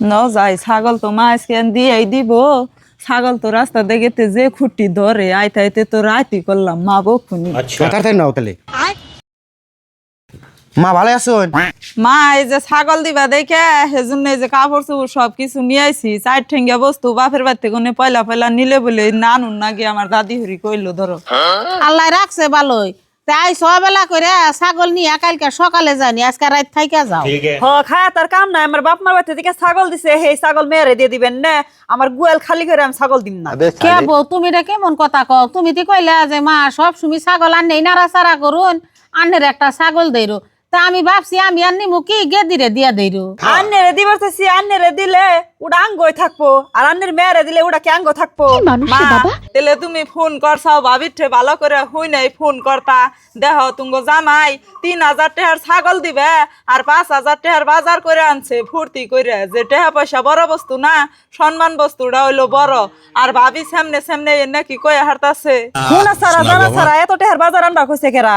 ন যাই ছাগল তো মা আজকে দিয়েই দিব। ছাগল তো রাস্তা দেখেতে যে খুঁটি ধরে আইতে আইতে তো রাতি করলাম মা বকুনি। তাড়াতাড়ি নাও তাহলে। মা ভালো আছেন? মা এই যে ছাগল দিবা দেখে সেজন্য এই যে কাপড় চোপড় সবকিছু নিয়ে আইছি। চার ঠেঙ্গা বস্তু বাপের বাড়িতে কোনে পয়লা পয়লা নিলে বলে নানুন নাকি আমার দাদি হরি কইলো ধরো। আল্লাহ রাখছে ভালোই। তাই সবেলা করে ছাগল নিয়ে কালকে সকালে যানি, আজকে রাত থাইকা যাও। হ খায়া তার কাম নাই, আমার বাপ মার বাড়িতে থেকে ছাগল দিছে, সেই ছাগল মেরে দিয়ে দিবেন না। আমার গুয়াল খালি করে আমি ছাগল দিন না। কে বউ তুমি রে কেমন কথা কও? তুমি তো কইলা যে মা সব সময় ছাগল আননে নাড়াচাড়া করুন, আন্নের একটা ছাগল দেইরো। তা আমি ভাবছি আমি আননি মুখি গেদিরে দিয়া দেইরো। আন্নেরে দিবরতেছি, আন্নেরে দিলে ওটা আঙ্গই থাকবো, আর আন্নের মেয়েরে দিলে ওটা কি আঙ্গ থাকবো? মা তাহলে তুমি ফোন করছাও ভাবিঠে ভালো করে হুই নাই ফোন করতা। দেহ তুঙ্গ জামাই 3,000 টাকার ছাগল দিবে আর 5,000 টাকার বাজার করে আনছে ফুর্তি করে। যে টাকা পয়সা বড় বস্তু না, সম্মান বস্তুটা হইলো বড়। আর ভাবি সামনে সামনে নাকি কয়ে হারতাছে শোনা সারা জানা সারা এত টাকার বাজার আনবা কইছে কেরা?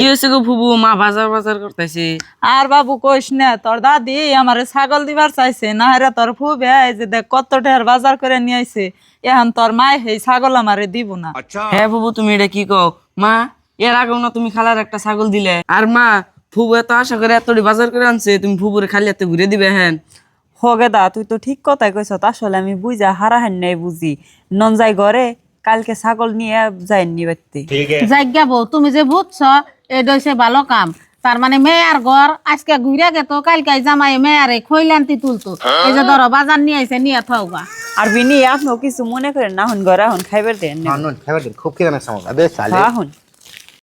কি হয়েছে গো ফুবু? মা বাজার বাজার করতেছে। আর বাবু কইস না, তোর দাদি আমারে ছাগল দিবার চাইছে না, হেরা তোর ফুবে এই যে দেখ কত টাকার বাজার করে নিয়ে আইছে। এখন তোর মায় সেই ছাগল আমারে দিব না। হ্যাঁ ফুবু, তুমি এটা কি কও? মা এর আগেও না তুমি খালার একটা ছাগল দিলে, আর মা ফুবু এত আশা করে এতটি বাজার করে আনছে, তুমি ফুবুরে খালি এত ঘুরে দিবে? হ্যাঁ হগে দা তুই তো ঠিক কথাই কইছ। আসলে আমি বুঝা হারাহান নাই বুঝি নন যাই ঘরে কালকে ছাগল নিয়ে যাইনি বাড়তে। যাজ্ঞা বউ তুমি যে বুঝছ এটা হইছে ভালো কাম। তার মানে মেয়ার ঘর আজকে ঘুরে গেত, কালকে জামাই মেয়ারে খইলান্তি তুলতো। এই যে ধরো বাজার নিয়ে আইছে, নিয়ে থাওগা। আর বিনি আপনিও কিছু মনে করেন না, হন ঘরে হন খাইবার দেন খাবার দিন, খুব খিদে লাগছে আমার। হন।